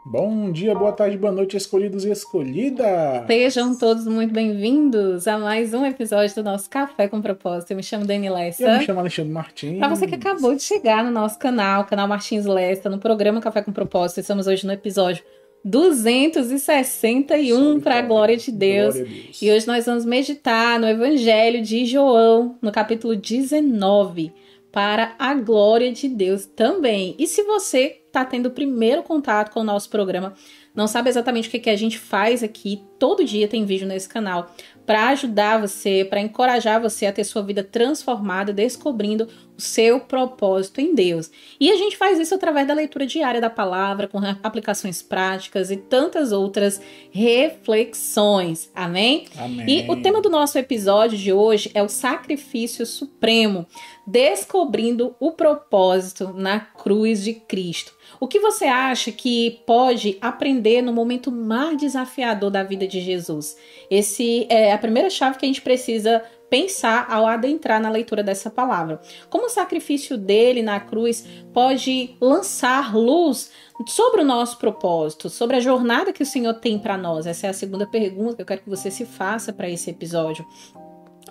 Bom dia, boa tarde, boa noite, escolhidos e escolhidas! Sejam todos muito bem-vindos a mais um episódio do nosso Café com Propósito. Eu me chamo Dani Eu me Lessa. chamo Alexandre Para você que acabou Martins. de chegar no nosso canal, canal Martins Lessa, no programa Café com Propósito, estamos hoje no episódio 261, Só para a glória vitória. de Deus. Glória a E Deus. hoje nós vamos meditar no Evangelho de João, no capítulo 19, para a glória de Deus também. E se você está tendo o primeiro contato com o nosso programa, não sabe exatamente o que a gente faz aqui, todo dia tem vídeo nesse canal para ajudar você, para encorajar você a ter sua vida transformada, descobrindo o seu propósito em Deus. E a gente faz isso através da leitura diária da palavra, com aplicações práticas e tantas outras reflexões. Amém? E o tema Amém. do nosso episódio de hoje é o sacrifício supremo, descobrindo o propósito na cruz de Cristo. O que você acha que pode aprender no momento mais desafiador da vida de Jesus? Esse é a primeira chave que a gente precisa pensar ao adentrar na leitura dessa palavra. Como o sacrifício dele na cruz pode lançar luz sobre o nosso propósito, sobre a jornada que o Senhor tem para nós? Essa é a segunda pergunta que eu quero que você se faça para esse episódio.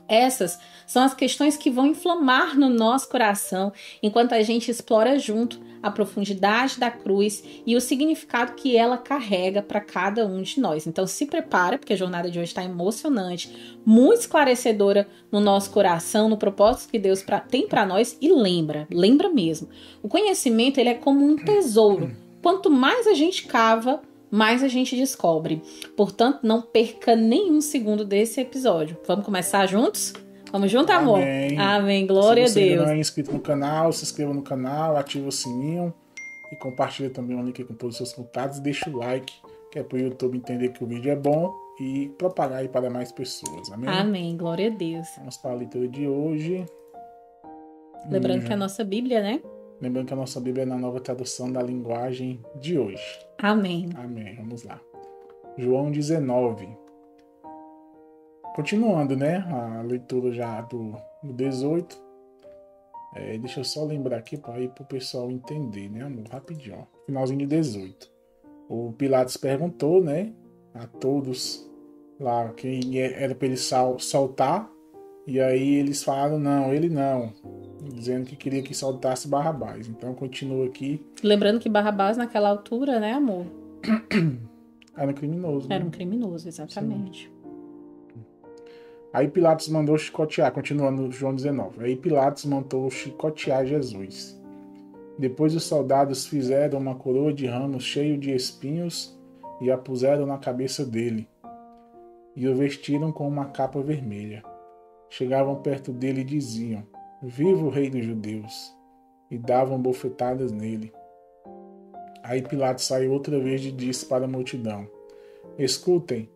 Essas são as questões que vão inflamar no nosso coração enquanto a gente explora junto a profundidade da cruz e o significado que ela carrega para cada um de nós. Então se prepara, porque a jornada de hoje está emocionante, muito esclarecedora no nosso coração, no propósito que Deus tem para nós. E lembra mesmo, o conhecimento ele é como um tesouro. Quanto mais a gente cava, mais a gente descobre. Portanto, não perca nenhum segundo desse episódio. Vamos começar juntos? Vamos junto, amor? Amém. Amém. Se Glória a você ainda não Deus. é inscrito no canal, se inscreva no canal, ativa o sininho e compartilha também o link com todos os seus contatos. Deixa o like, que é para o YouTube entender que o vídeo é bom e propagar aí para mais pessoas. Amém? Amém. Glória a Deus. Vamos para a leitura de hoje. Lembrando que a nossa Bíblia, né? Lembrando que a nossa Bíblia é na nova tradução da linguagem de hoje. Amém. Amém. Vamos lá. João 19. Continuando, né? A leitura já do 18. Deixa eu só lembrar aqui para ir para o pessoal entender, né, amor? Rapidinho, ó. Finalzinho de 18. O Pilatos perguntou, né, a todos lá quem era para ele soltar. E aí eles falaram, não, ele não. Dizendo que queria que soltasse Barrabás. Então continua aqui. Lembrando que Barrabás, naquela altura, né, amor? Era criminoso, Era né? um criminoso, Sim. exatamente. Aí Pilatos mandou chicotear, continuando João 19. Aí Pilatos mandou chicotear Jesus. Depois os soldados fizeram uma coroa de ramos cheio de espinhos e a puseram na cabeça dele. E o vestiram com uma capa vermelha. Chegavam perto dele e diziam: Viva o rei dos judeus! E davam bofetadas nele. Aí Pilatos saiu outra vez e disse para a multidão: Escutem,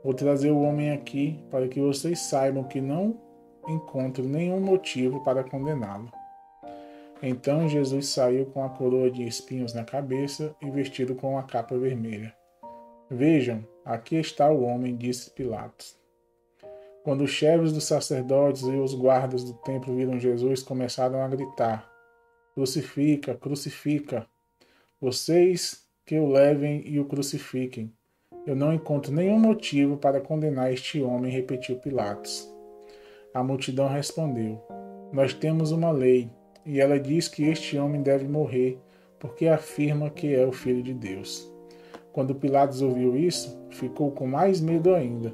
vou trazer o homem aqui para que vocês saibam que não encontro nenhum motivo para condená-lo. Então Jesus saiu com a coroa de espinhos na cabeça e vestido com a capa vermelha. Vejam, aqui está o homem, disse Pilatos. Quando os chefes dos sacerdotes e os guardas do templo viram Jesus, começaram a gritar: Crucifica, crucifica! Vocês que o levem e o crucifiquem. Eu não encontro nenhum motivo para condenar este homem, repetiu Pilatos. A multidão respondeu: Nós temos uma lei, e ela diz que este homem deve morrer, porque afirma que é o Filho de Deus. Quando Pilatos ouviu isso, ficou com mais medo ainda.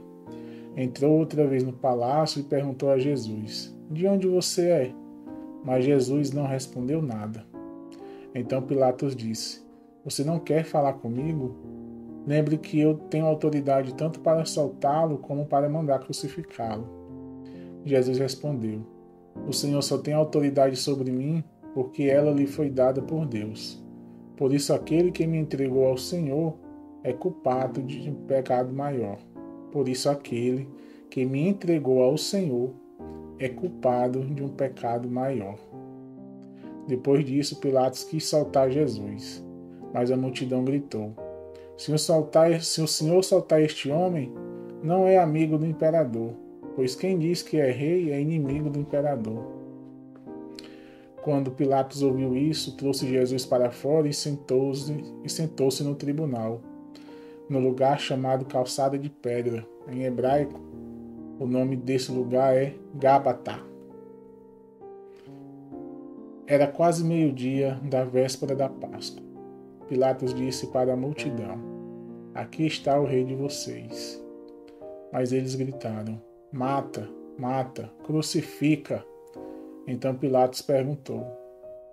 Entrou outra vez no palácio e perguntou a Jesus: De onde você é? Mas Jesus não respondeu nada. Então Pilatos disse: Você não quer falar comigo? Lembre que eu tenho autoridade tanto para soltá-lo como para mandar crucificá-lo. Jesus respondeu: O Senhor só tem autoridade sobre mim porque ela lhe foi dada por Deus. Por isso, aquele que me entregou ao Senhor é culpado de um pecado maior. Por isso, aquele que me entregou ao Senhor é culpado de um pecado maior. Depois disso, Pilatos quis soltar Jesus, mas a multidão gritou: Se o Senhor soltar este homem, não é amigo do imperador, pois quem diz que é rei é inimigo do imperador. Quando Pilatos ouviu isso, trouxe Jesus para fora e sentou-se no tribunal, no lugar chamado Calçada de Pedra. Em hebraico, o nome desse lugar é Gábata. Era quase meio-dia da véspera da Páscoa. Pilatos disse para a multidão: Aqui está o rei de vocês. Mas eles gritaram: Mata, mata, crucifica. Então Pilatos perguntou: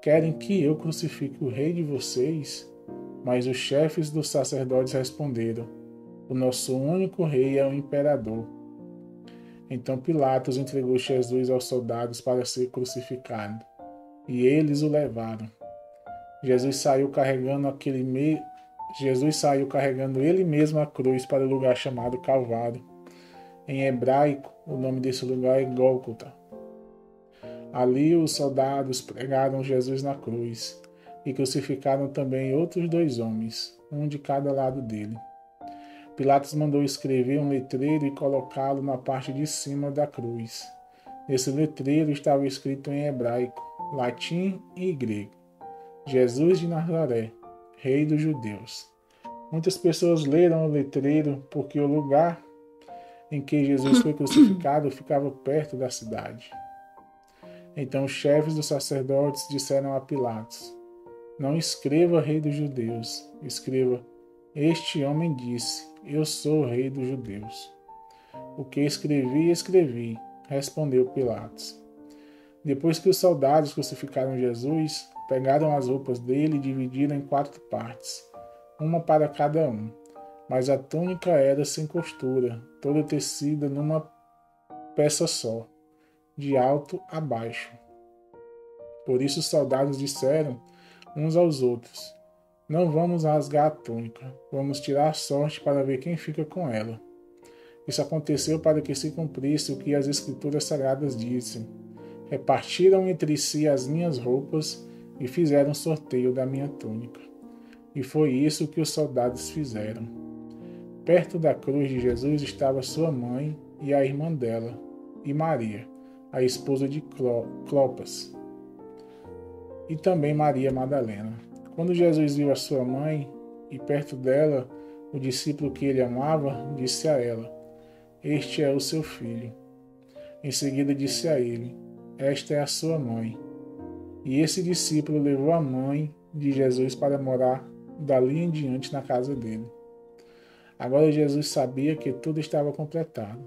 Querem que eu crucifique o rei de vocês? Mas os chefes dos sacerdotes responderam: O nosso único rei é o imperador. Então Pilatos entregou Jesus aos soldados para ser crucificado, e eles o levaram. Jesus saiu carregando ele mesmo a cruz para o lugar chamado Calvário. Em hebraico, o nome desse lugar é Gólgota. Ali os soldados pregaram Jesus na cruz e crucificaram também outros 2 homens, um de cada lado dele. Pilatos mandou escrever um letreiro e colocá-lo na parte de cima da cruz. Nesse letreiro estava escrito em hebraico, latim e grego: Jesus de Nazaré, Rei dos Judeus. Muitas pessoas leram o letreiro porque o lugar em que Jesus foi crucificado ficava perto da cidade. Então os chefes dos sacerdotes disseram a Pilatos: Não escreva Rei dos Judeus, escreva: Este homem disse: Eu sou o Rei dos Judeus. O que escrevi, respondeu Pilatos. Depois que os soldados crucificaram Jesus, pegaram as roupas dele e dividiram em 4 partes, uma para cada um. Mas a túnica era sem costura, toda tecida numa peça só, de alto a baixo. Por isso os soldados disseram uns aos outros: Não vamos rasgar a túnica, vamos tirar a sorte para ver quem fica com ela. Isso aconteceu para que se cumprisse o que as Escrituras Sagradas dizem: Repartiram entre si as minhas roupas e fizeram sorteio da minha túnica. E foi isso que os soldados fizeram. Perto da cruz de Jesus estava sua mãe e a irmã dela, e Maria, a esposa de Clopas, e também Maria Madalena. Quando Jesus viu a sua mãe e perto dela o discípulo que ele amava, disse a ela: Este é o seu filho. Em seguida disse a ele: Esta é a sua mãe. E esse discípulo levou a mãe de Jesus para morar dali em diante na casa dele. Agora Jesus sabia que tudo estava completado.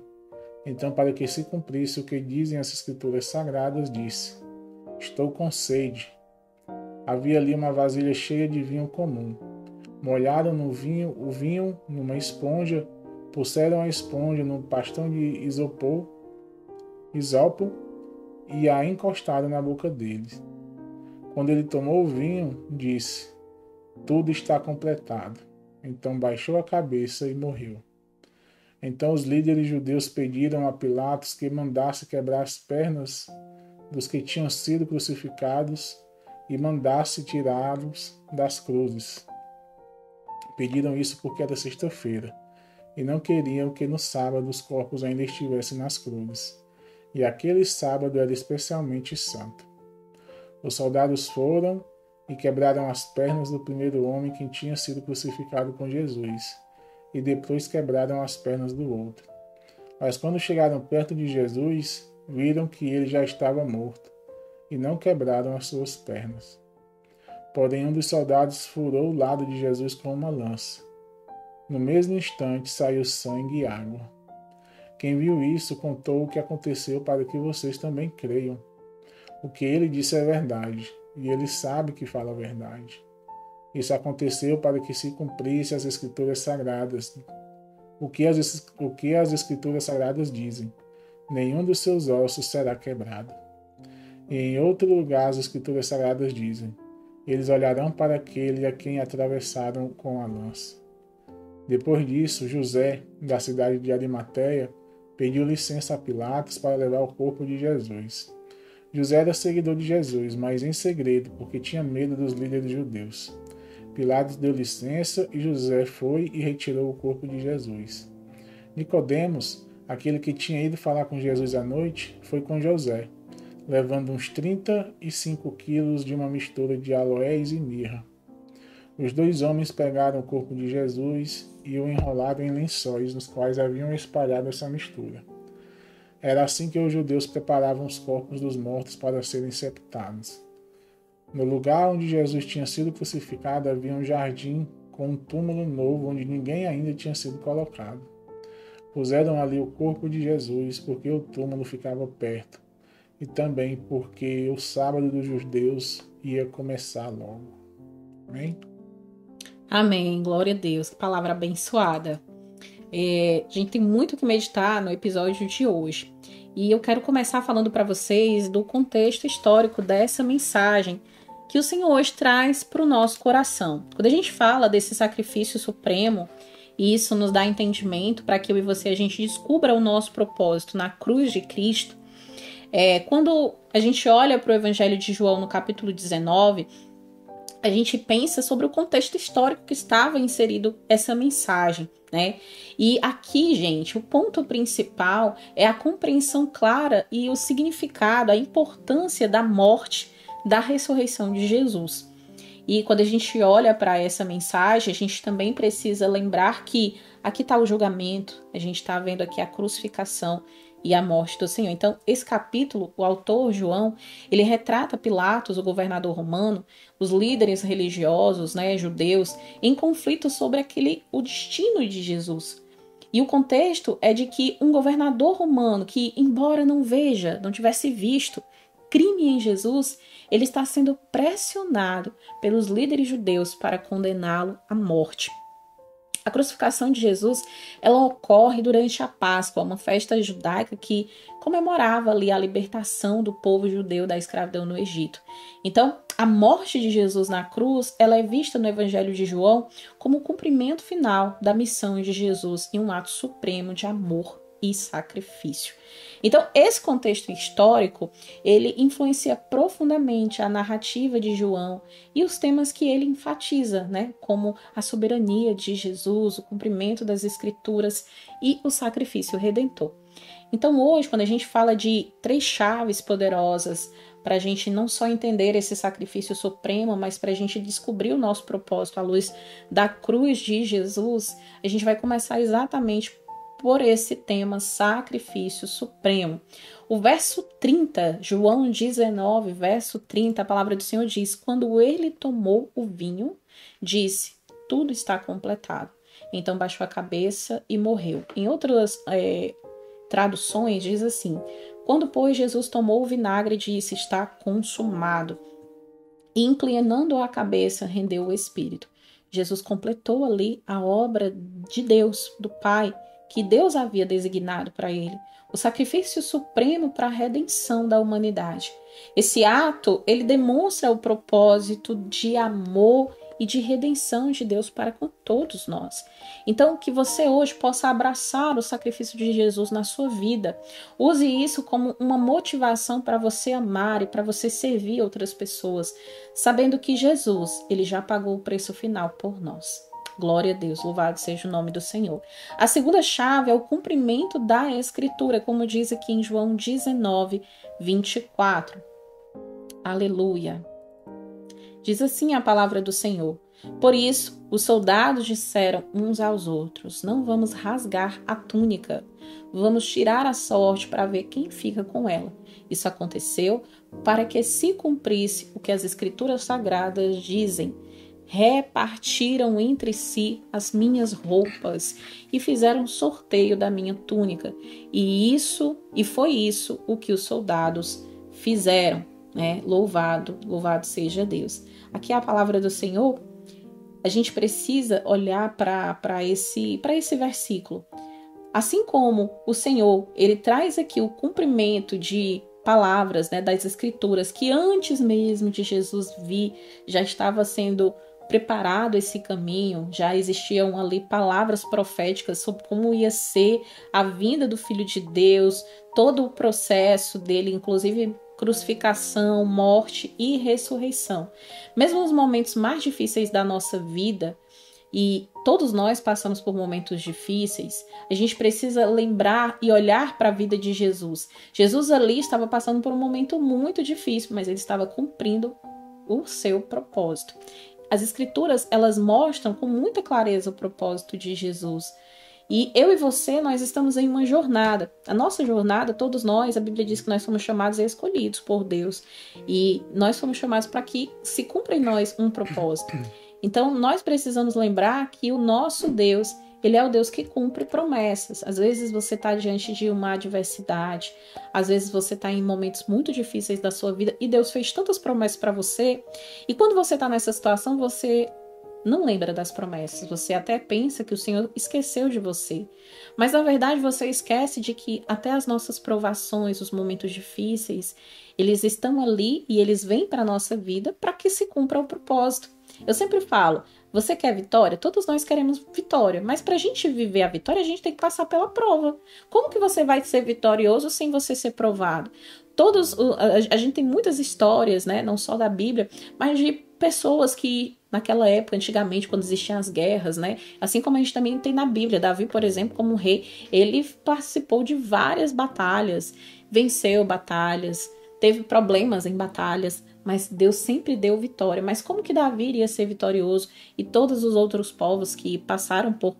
Então, para que se cumprisse o que dizem as Escrituras Sagradas, disse: Estou com sede. Havia ali uma vasilha cheia de vinho comum. Molharam o vinho numa esponja, puseram a esponja num bastão de isopo e a encostaram na boca dele. Quando ele tomou o vinho, disse: Tudo está completado. Então baixou a cabeça e morreu. Então os líderes judeus pediram a Pilatos que mandasse quebrar as pernas dos que tinham sido crucificados e mandasse tirá-los das cruzes. Pediram isso porque era sexta-feira e não queriam que no sábado os corpos ainda estivessem nas cruzes. E aquele sábado era especialmente santo. Os soldados foram e quebraram as pernas do primeiro homem que tinha sido crucificado com Jesus, e depois quebraram as pernas do outro. Mas quando chegaram perto de Jesus, viram que ele já estava morto, e não quebraram as suas pernas. Porém, um dos soldados furou o lado de Jesus com uma lança. No mesmo instante saiu sangue e água. Quem viu isso contou o que aconteceu para que vocês também creiam. O que ele disse é verdade, e ele sabe que fala a verdade. Isso aconteceu para que se cumprisse as Escrituras Sagradas. O que as Escrituras Sagradas dizem: Nenhum dos seus ossos será quebrado. E em outro lugar as Escrituras Sagradas dizem: Eles olharão para aquele a quem atravessaram com a lança. Depois disso, José, da cidade de Arimateia, pediu licença a Pilatos para levar o corpo de Jesus. José era seguidor de Jesus, mas em segredo, porque tinha medo dos líderes judeus. Pilatos deu licença e José foi e retirou o corpo de Jesus. Nicodemos, aquele que tinha ido falar com Jesus à noite, foi com José. levando uns 35 quilos de uma mistura de aloés e mirra. Os 2 homens pegaram o corpo de Jesus e o enrolaram em lençóis, nos quais haviam espalhado essa mistura. Era assim que os judeus preparavam os corpos dos mortos para serem sepultados. No lugar onde Jesus tinha sido crucificado havia um jardim com um túmulo novo onde ninguém ainda tinha sido colocado. Puseram ali o corpo de Jesus porque o túmulo ficava perto e também porque o sábado dos judeus ia começar logo. Amém? Amém, glória a Deus, que palavra abençoada. A gente tem muito o que meditar no episódio de hoje. E eu quero começar falando para vocês do contexto histórico dessa mensagem que o Senhor hoje traz para o nosso coração. Quando a gente fala desse sacrifício supremo, e isso nos dá entendimento para que eu e você a gente descubra o nosso propósito na cruz de Cristo. Quando a gente olha para o Evangelho de João no capítulo 19, a gente pensa sobre o contexto histórico que estava inserido essa mensagem, né? E aqui, gente, o ponto principal é a compreensão clara e o significado, a importância da morte, da ressurreição de Jesus. E quando a gente olha para essa mensagem, a gente também precisa lembrar que aqui está o julgamento, a gente está vendo aqui a crucificação e a morte do Senhor. Então, esse capítulo, o autor João, ele retrata Pilatos, o governador romano, os líderes religiosos, né, judeus, em conflito sobre o destino de Jesus. E o contexto é de que um governador romano que, embora não tivesse visto crime em Jesus, ele está sendo pressionado pelos líderes judeus para condená-lo à morte. A crucificação de Jesus, ela ocorre durante a Páscoa, uma festa judaica que comemorava ali a libertação do povo judeu da escravidão no Egito. Então, a morte de Jesus na cruz, ela é vista no Evangelho de João como o cumprimento final da missão de Jesus em um ato supremo de amor e sacrifício. Então, esse contexto histórico, ele influencia profundamente a narrativa de João e os temas que ele enfatiza, né, como a soberania de Jesus, o cumprimento das Escrituras e o sacrifício redentor. Então, hoje, quando a gente fala de 3 chaves poderosas para a gente não só entender esse sacrifício supremo, mas para a gente descobrir o nosso propósito à luz da cruz de Jesus, a gente vai começar exatamente por esse tema, sacrifício supremo. O verso 30, João 19, verso 30, a palavra do Senhor diz: quando ele tomou o vinho, disse, tudo está completado. Então baixou a cabeça e morreu. Em outras traduções diz assim: quando, pois, Jesus tomou o vinagre, disse, está consumado. E inclinando a cabeça, rendeu o espírito. Jesus completou ali a obra de Deus, do Pai, que Deus havia designado para ele, o sacrifício supremo para a redenção da humanidade. Esse ato, ele demonstra o propósito de amor e de redenção de Deus para com todos nós. Então, que você hoje possa abraçar o sacrifício de Jesus na sua vida. Use isso como uma motivação para você amar e para você servir outras pessoas, sabendo que Jesus, ele já pagou o preço final por nós. Glória a Deus, louvado seja o nome do Senhor. A segunda chave é o cumprimento da Escritura, como diz aqui em João 19, 24. Aleluia. Diz assim a palavra do Senhor: por isso, os soldados disseram uns aos outros, não vamos rasgar a túnica, vamos tirar a sorte para ver quem fica com ela. Isso aconteceu para que se cumprisse o que as Escrituras Sagradas dizem: repartiram entre si as minhas roupas e fizeram sorteio da minha túnica. E foi isso o que os soldados fizeram, né? Louvado seja Deus. Aqui é a palavra do Senhor. A gente precisa olhar para esse versículo. Assim como o Senhor, ele traz aqui o cumprimento de palavras, né, das Escrituras, que antes mesmo de Jesus vir, já estava sendo preparado esse caminho, já existiam ali palavras proféticas sobre como ia ser a vinda do Filho de Deus, todo o processo dele, inclusive crucificação, morte e ressurreição. Mesmo nos momentos mais difíceis da nossa vida, e todos nós passamos por momentos difíceis, a gente precisa lembrar e olhar para a vida de Jesus. Jesus ali estava passando por um momento muito difícil, mas ele estava cumprindo o seu propósito. As escrituras, elas mostram com muita clareza o propósito de Jesus. E eu e você, nós estamos em uma jornada. A nossa jornada, todos nós, a Bíblia diz que nós somos chamados e escolhidos por Deus. E nós somos chamados para que se cumpra em nós um propósito. Então, nós precisamos lembrar que o nosso Deus, ele é o Deus que cumpre promessas. Às vezes você está diante de uma adversidade, às vezes você está em momentos muito difíceis da sua vida e Deus fez tantas promessas para você. E quando você está nessa situação, você não lembra das promessas, você até pensa que o Senhor esqueceu de você. Mas na verdade você esquece de que até as nossas provações, os momentos difíceis, eles estão ali e eles vêm para a nossa vida para que se cumpra o propósito. Eu sempre falo, você quer vitória? Todos nós queremos vitória, mas para a gente viver a vitória, a gente tem que passar pela prova. Como que você vai ser vitorioso sem você ser provado? A gente tem muitas histórias, né, não só da Bíblia, mas de pessoas que naquela época, antigamente, quando existiam as guerras, né, assim como a gente também tem na Bíblia, Davi, por exemplo, como rei, ele participou de várias batalhas, venceu batalhas, teve problemas em batalhas, mas Deus sempre deu vitória. Mas como que Davi iria ser vitorioso e todos os outros povos que passaram por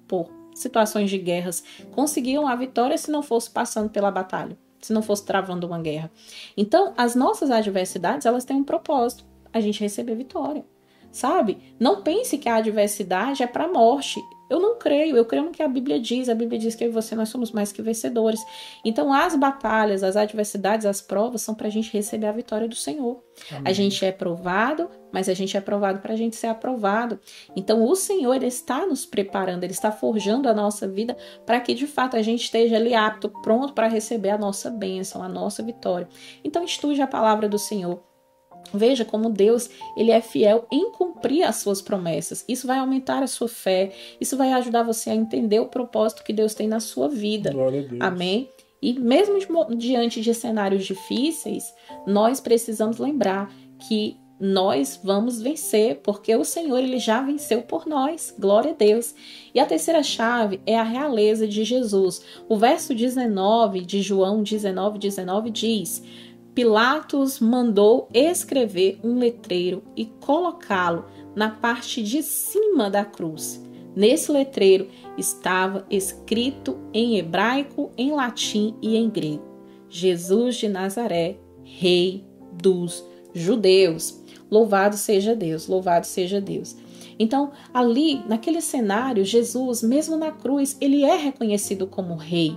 situações de guerras conseguiam a vitória se não fosse passando pela batalha, se não fosse travando uma guerra? Então, as nossas adversidades, elas têm um propósito, a gente receber vitória, sabe? Não pense que a adversidade é para a morte. Eu não creio, eu creio no que a Bíblia diz que eu e você, nós somos mais que vencedores. Então as batalhas, as adversidades, as provas são para a gente receber a vitória do Senhor. Amém. A gente é provado, mas a gente é provado para a gente ser aprovado. Então o Senhor, ele está nos preparando, ele está forjando a nossa vida para que de fato a gente esteja ali apto, pronto para receber a nossa bênção, a nossa vitória. Então estude a palavra do Senhor. Veja como Deus, ele é fiel em cumprir as suas promessas. Isso vai aumentar a sua fé, isso vai ajudar você a entender o propósito que Deus tem na sua vida. Glória a Deus. Amém? E mesmo diante de cenários difíceis, nós precisamos lembrar que nós vamos vencer, porque o Senhor, ele já venceu por nós. Glória a Deus. E a terceira chave é a realeza de Jesus. O verso 19 de João 19:19 diz: Pilatos mandou escrever um letreiro e colocá-lo na parte de cima da cruz. Nesse letreiro estava escrito em hebraico, em latim e em grego: Jesus de Nazaré, Rei dos Judeus. Louvado seja Deus, louvado seja Deus. Então, ali, naquele cenário, Jesus, mesmo na cruz, ele é reconhecido como rei.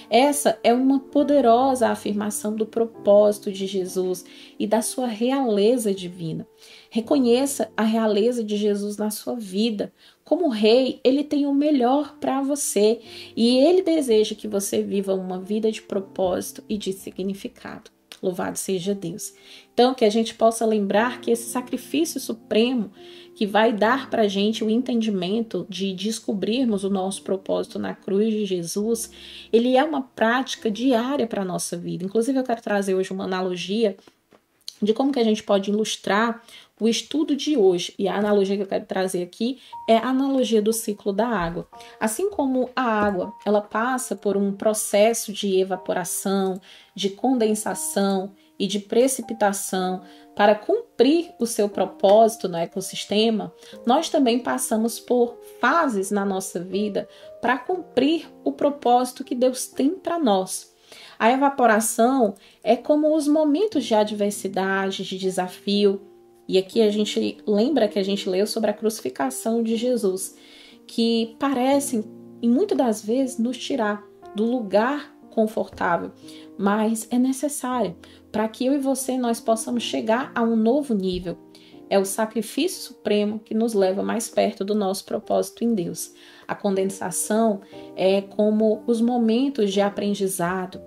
Essa é uma poderosa afirmação do propósito de Jesus e da sua realeza divina. Reconheça a realeza de Jesus na sua vida. Como rei, ele tem o melhor para você e ele deseja que você viva uma vida de propósito e de significado. Louvado seja Deus. Então, que a gente possa lembrar que esse sacrifício supremo que vai dar para a gente o entendimento de descobrirmos o nosso propósito na cruz de Jesus, ele é uma prática diária para a nossa vida. Inclusive, eu quero trazer hoje uma analogia de como que a gente pode ilustrar o estudo de hoje. E a analogia que eu quero trazer aqui é a analogia do ciclo da água. Assim como a água, ela passa por um processo de evaporação, de condensação e de precipitação para cumprir o seu propósito no ecossistema, nós também passamos por fases na nossa vida para cumprir o propósito que Deus tem para nós. A evaporação é como os momentos de adversidade, de desafio. E aqui a gente lembra que a gente leu sobre a crucificação de Jesus, que parecem, e muitas das vezes, nos tirar do lugar confortável, mas é necessário para que eu e você nós possamos chegar a um novo nível. É o sacrifício supremo que nos leva mais perto do nosso propósito em Deus. A condensação é como os momentos de aprendizado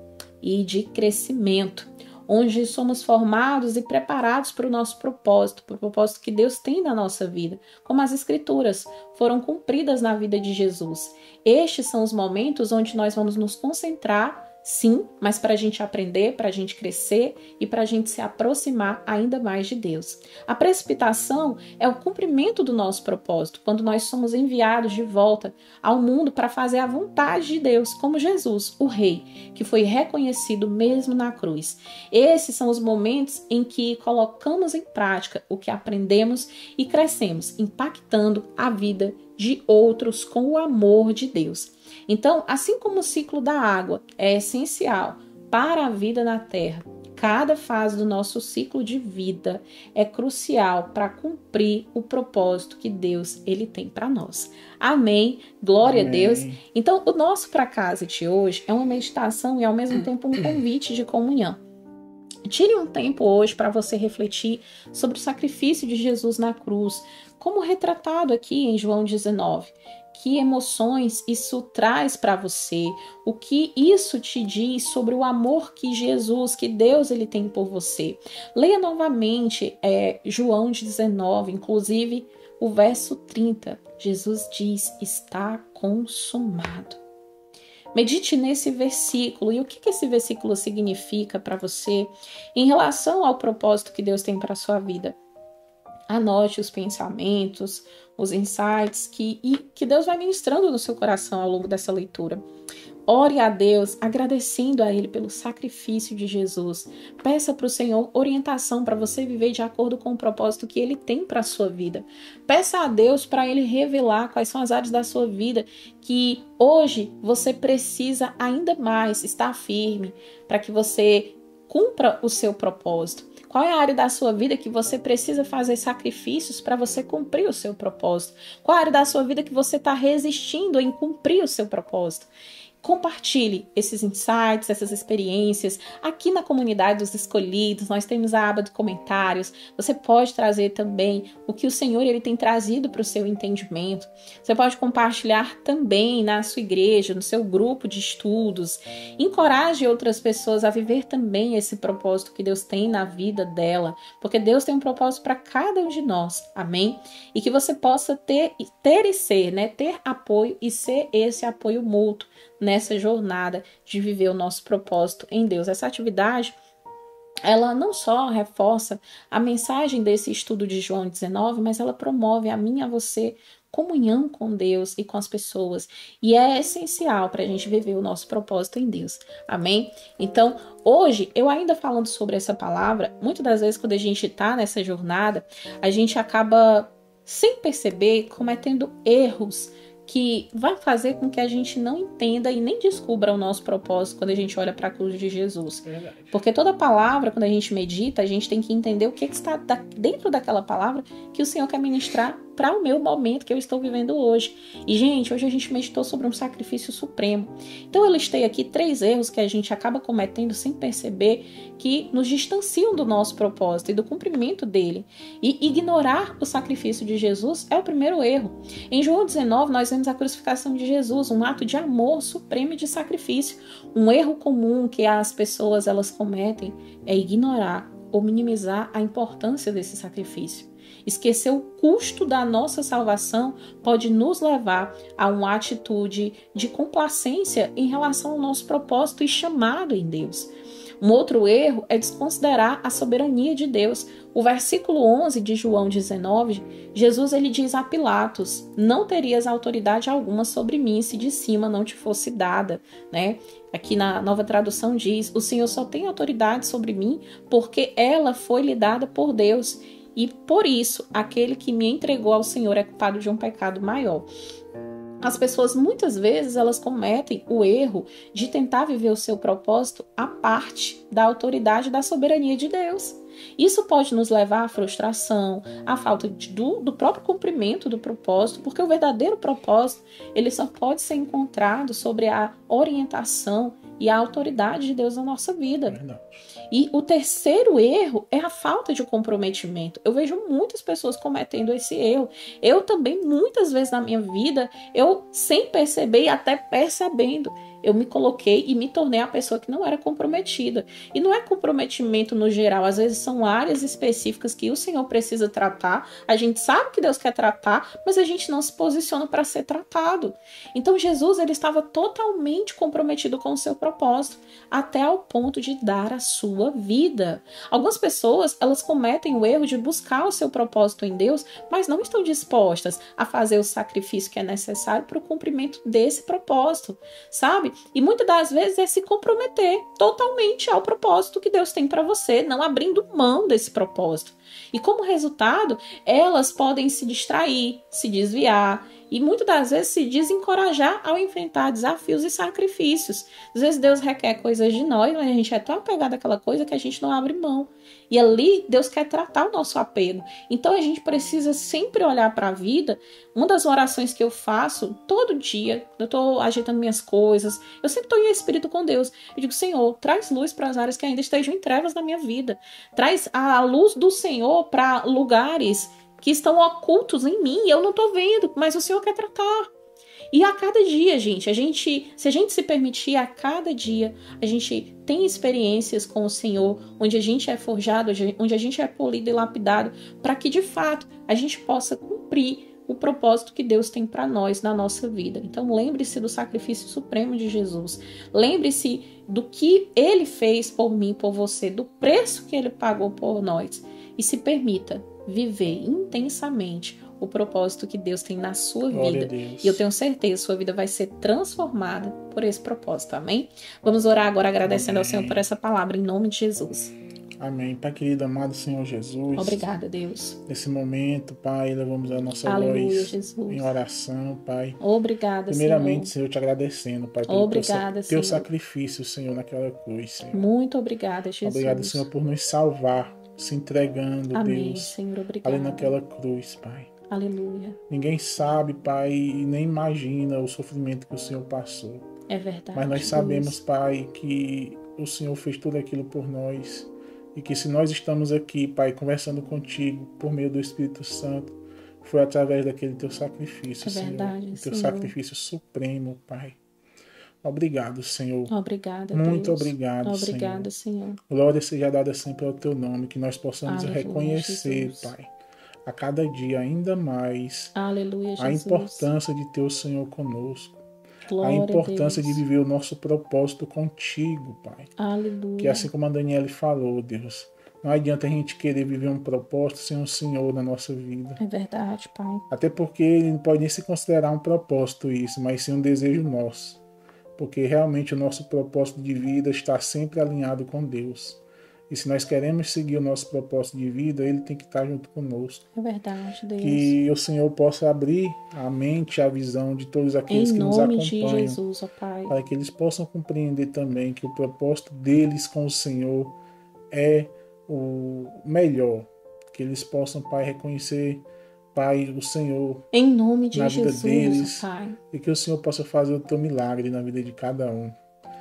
e de crescimento, onde somos formados e preparados para o nosso propósito, para o propósito que Deus tem na nossa vida, como as Escrituras foram cumpridas na vida de Jesus. Estes são os momentos onde nós vamos nos concentrar Sim, mas para a gente aprender, para a gente crescer e para a gente se aproximar ainda mais de Deus. A precipitação é o cumprimento do nosso propósito, quando nós somos enviados de volta ao mundo para fazer a vontade de Deus, como Jesus, o Rei, que foi reconhecido mesmo na cruz. Esses são os momentos em que colocamos em prática o que aprendemos e crescemos, impactando a vida de outros com o amor de Deus. Então, assim como o ciclo da água é essencial para a vida na Terra, cada fase do nosso ciclo de vida é crucial para cumprir o propósito que Deus ele tem para nós. Amém? Glória Amém. a Deus. Então, o nosso Pra Casa de hoje é uma meditação e ao mesmo tempo um convite de comunhão. Tire um tempo hoje para você refletir sobre o sacrifício de Jesus na cruz, como retratado aqui em João 19. Que emoções isso traz para você? O que isso te diz sobre o amor que Jesus, que Deus ele tem por você? Leia novamente João 19, inclusive o verso 30. Jesus diz: está consumado. Medite nesse versículo e o que esse versículo significa para você em relação ao propósito que Deus tem para a sua vida. Anote os pensamentos, os insights que Deus vai ministrando no seu coração ao longo dessa leitura. Ore a Deus, agradecendo a Ele pelo sacrifício de Jesus. Peça para o Senhor orientação para você viver de acordo com o propósito que Ele tem para a sua vida. Peça a Deus para Ele revelar quais são as áreas da sua vida que hoje você precisa ainda mais estar firme para que você cumpra o seu propósito. Qual é a área da sua vida que você precisa fazer sacrifícios para você cumprir o seu propósito? Qual é a área da sua vida que você está resistindo em cumprir o seu propósito? Compartilhe esses insights, essas experiências. Aqui na comunidade dos escolhidos, nós temos a aba de comentários. Você pode trazer também o que o Senhor ele tem trazido para o seu entendimento. Você pode compartilhar também na sua igreja, no seu grupo de estudos. Encoraje outras pessoas a viver também esse propósito que Deus tem na vida dela, porque Deus tem um propósito para cada um de nós. Amém? E que você possa ter e ser, né? Ter apoio e ser esse apoio mútuo nessa jornada de viver o nosso propósito em Deus. Essa atividade, ela não só reforça a mensagem desse estudo de João 19, mas ela promove a mim e a você comunhão com Deus e com as pessoas. E é essencial para a gente viver o nosso propósito em Deus. Amém? Então, hoje, eu ainda falando sobre essa palavra, muitas das vezes quando a gente está nessa jornada, a gente acaba, sem perceber, cometendo erros que vai fazer com que a gente não entenda e nem descubra o nosso propósito quando a gente olha para a cruz de Jesus. Verdade. Porque toda palavra, quando a gente medita, a gente tem que entender o que está dentro daquela palavra que o Senhor quer ministrar para o meu momento que eu estou vivendo hoje. E, gente, hoje a gente meditou sobre um sacrifício supremo. Então, eu listei aqui 3 erros que a gente acaba cometendo sem perceber que nos distanciam do nosso propósito e do cumprimento dele. E ignorar o sacrifício de Jesus é o primeiro erro. Em João 19, nós vemos a crucificação de Jesus, um ato de amor supremo e de sacrifício. Um erro comum que as pessoas elas cometem é ignorar ou minimizar a importância desse sacrifício. Esquecer o custo da nossa salvação pode nos levar a uma atitude de complacência em relação ao nosso propósito e chamado em Deus. Um outro erro é desconsiderar a soberania de Deus. O versículo 11 de João 19, Jesus ele diz a Pilatos: não terias autoridade alguma sobre mim se de cima não te fosse dada, né? Aqui na Nova Tradução diz: o Senhor só tem autoridade sobre mim porque ela foi lhe dada por Deus. E por isso, aquele que me entregou ao Senhor é culpado de um pecado maior. As pessoas, muitas vezes, elas cometem o erro de tentar viver o seu propósito à parte da autoridade e da soberania de Deus. Isso pode nos levar à frustração, à falta do próprio cumprimento do propósito, porque o verdadeiro propósito ele só pode ser encontrado sobre a orientação e a autoridade de Deus na nossa vida. Verdade. E o terceiro erro é a falta de comprometimento. Eu vejo muitas pessoas cometendo esse erro. Eu também, muitas vezes na minha vida, eu sem perceber e até percebendo, eu me coloquei e me tornei a pessoa que não era comprometida. E não é comprometimento no geral, às vezes são áreas específicas que o Senhor precisa tratar. A gente sabe que Deus quer tratar, mas a gente não se posiciona para ser tratado. Então Jesus, ele estava totalmente comprometido com o seu propósito, até ao ponto de dar a sua vida. Algumas pessoas, elas cometem o erro de buscar o seu propósito em Deus, mas não estão dispostas a fazer o sacrifício que é necessário para o cumprimento desse propósito, sabe? E muitas das vezes é se comprometer totalmente ao propósito que Deus tem para você, não abrindo mão desse propósito. E como resultado, elas podem se distrair, se desviar e muitas das vezes se desencorajar ao enfrentar desafios e sacrifícios. Às vezes Deus requer coisas de nós, mas a gente é tão apegado àquela coisa que a gente não abre mão. E ali Deus quer tratar o nosso apego. Então a gente precisa sempre olhar para a vida. Uma das orações que eu faço todo dia, eu estou ajeitando minhas coisas, eu sempre estou em espírito com Deus. Eu digo, Senhor, traz luz para as áreas que ainda estejam em trevas na minha vida. Traz a luz do Senhor para lugares que estão ocultos em mim e eu não estou vendo, mas o Senhor quer tratar. E a cada dia, gente, se a gente se permitir, a cada dia, a gente tem experiências com o Senhor, onde a gente é forjado, onde a gente é polido e lapidado, para que, de fato, a gente possa cumprir o propósito que Deus tem para nós na nossa vida. Então, lembre-se do sacrifício supremo de Jesus. Lembre-se do que Ele fez por mim, por você, do preço que Ele pagou por nós. E se permita viver intensamente o propósito que Deus tem na sua vida. E eu tenho certeza, sua vida vai ser transformada por esse propósito, amém? Vamos orar agora agradecendo ao Senhor por essa palavra, em nome de Jesus. Amém. Pai querido, amado Senhor Jesus. Obrigada, Deus. Nesse momento, Pai, levamos a nossa Aleluia, voz Jesus. em oração, Pai. Obrigada, Primeiramente, Senhor, te agradecendo, Pai, pelo obrigada, teu Senhor. sacrifício, Senhor, naquela cruz, Senhor. Muito obrigada, Jesus. Obrigado, Senhor, por nos salvar, se entregando, Amém, Deus, Senhor, obrigada. ali naquela cruz, Pai. Aleluia. Ninguém sabe, Pai, e nem imagina o sofrimento que o Senhor passou. É verdade. Mas nós Deus. sabemos, Pai, que o Senhor fez tudo aquilo por nós. E que se nós estamos aqui, Pai, conversando contigo por meio do Espírito Santo, foi através daquele teu sacrifício, É verdade, Senhor. O teu Senhor. sacrifício supremo, Pai. Obrigado, Senhor. Obrigada, Muito Deus. obrigado, Obrigada, Senhor. Glória seja dada sempre ao teu nome, que nós possamos Aleluia, reconhecer, Jesus. Pai, a cada dia ainda mais Aleluia, a Jesus. importância de ter o Senhor conosco. Glória A importância a Deus. de viver o nosso propósito contigo, Pai. Aleluia. Que assim como a Daniele falou, Deus, não adianta a gente querer viver um propósito sem o Senhor na nossa vida. É verdade, Pai. Até porque ele não pode nem se considerar um propósito isso, mas sim um desejo nosso. Porque realmente o nosso propósito de vida está sempre alinhado com Deus. E se nós queremos seguir o nosso propósito de vida, ele tem que estar junto conosco. É verdade, Deus. Que o Senhor possa abrir a mente, a visão de todos aqueles Em que nos nome de acompanham. Jesus, ó Pai. Para que eles possam compreender também que o propósito deles com o Senhor é o melhor. Que eles possam, Pai, reconhecer, Pai, o Senhor Em nome de na vida Jesus, deles. ó Pai. E que o Senhor possa fazer o teu milagre na vida de cada um.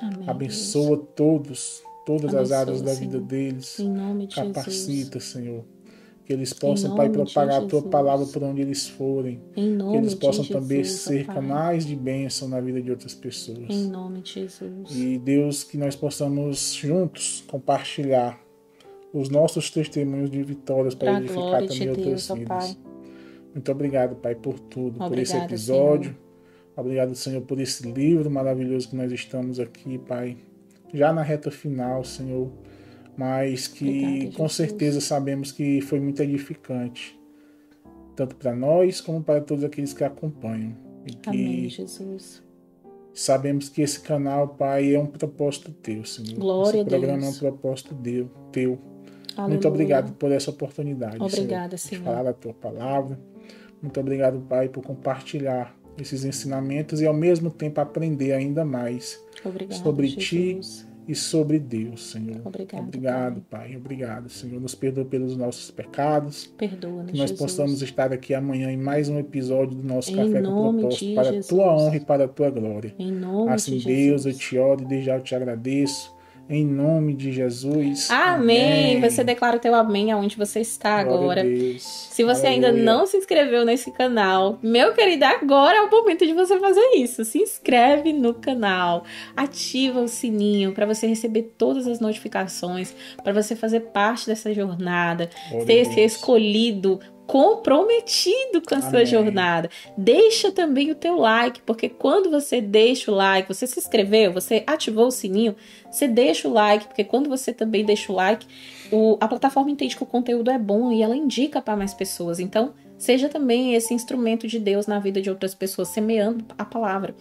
Amém. Abençoa todas as Abençoa, áreas da Senhor. vida deles. Em nome de Capacita, Jesus. Senhor. Que eles possam, Em Pai, nome de propagar a tua Jesus. palavra por onde eles forem. Em nome Que eles possam de também Jesus, ó ser Pai. canais de bênção na vida de outras pessoas. Em nome de Jesus. E Deus, que nós possamos juntos compartilhar os nossos testemunhos de vitórias para Pra edificar glória também de outras Deus, ó vidas. Pai. Muito obrigado, Pai, por tudo, por esse Obrigada, episódio. Senhor. Obrigado, Senhor, por esse livro maravilhoso que nós estamos aqui, Pai. Já na reta final, Senhor, mas que Obrigada, com Jesus. certeza sabemos que foi muito edificante, tanto para nós como para todos aqueles que acompanham. E que Amém, Jesus. sabemos que esse canal, Pai, é um propósito teu, Senhor. Glória esse a programa Deus. é um propósito teu. Aleluia. Muito obrigado por essa oportunidade, Obrigada, Senhor, de Senhor. falar a tua palavra. Muito obrigado, Pai, por compartilhar esses ensinamentos e ao mesmo tempo aprender ainda mais Obrigada, sobre Jesus. ti e sobre Deus, Senhor. Obrigado, Pai. Obrigado, Senhor. Nos perdoa pelos nossos pecados. Perdoa-nos, Que nós Jesus. possamos estar aqui amanhã em mais um episódio do nosso Em Café com nome Propósito, de para a Jesus. tua honra e para a tua glória. Em nome Assim, de Deus, Jesus. eu te oro e desde já eu te agradeço Em nome de Jesus. Amém. Você declara o teu amém aonde você está agora. Se você ainda não se inscreveu nesse canal, meu querido, agora é o momento de você fazer isso. Se inscreve no canal, ativa o sininho para você receber todas as notificações, para você fazer parte dessa jornada, ser escolhido, comprometido com a sua jornada. Deixa também o teu like, porque quando você deixa o like, você se inscreveu, você ativou o sininho, você deixa o like, porque quando você também deixa o like, a plataforma entende que o conteúdo é bom e ela indica para mais pessoas. Então, seja também esse instrumento de Deus na vida de outras pessoas, semeando a palavra.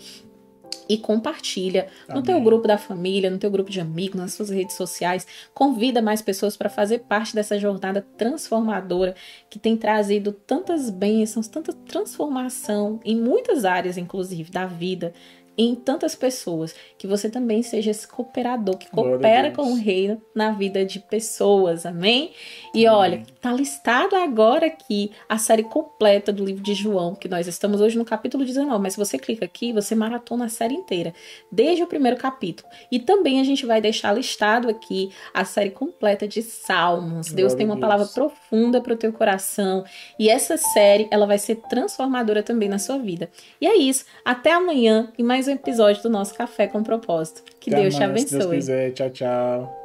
E compartilha no teu grupo da família, no teu grupo de amigos, nas suas redes sociais. Convida mais pessoas para fazer parte dessa jornada transformadora que tem trazido tantas bênçãos, tanta transformação em muitas áreas, inclusive, da vida, em tantas pessoas, que você também seja esse cooperador que coopera com o reino na vida de pessoas, amém? E olha, tá listado agora aqui a série completa do livro de João, que nós estamos hoje no capítulo 19, mas se você clica aqui, você maratona a série inteira, desde o primeiro capítulo. E também a gente vai deixar listado aqui a série completa de Salmos. Deus tem uma palavra profunda para o teu coração, e essa série, ela vai ser transformadora também na sua vida. E é isso, até amanhã e mais um episódio do nosso Café com Propósito. Que Deus te abençoe. Se Deus quiser. Tchau, tchau.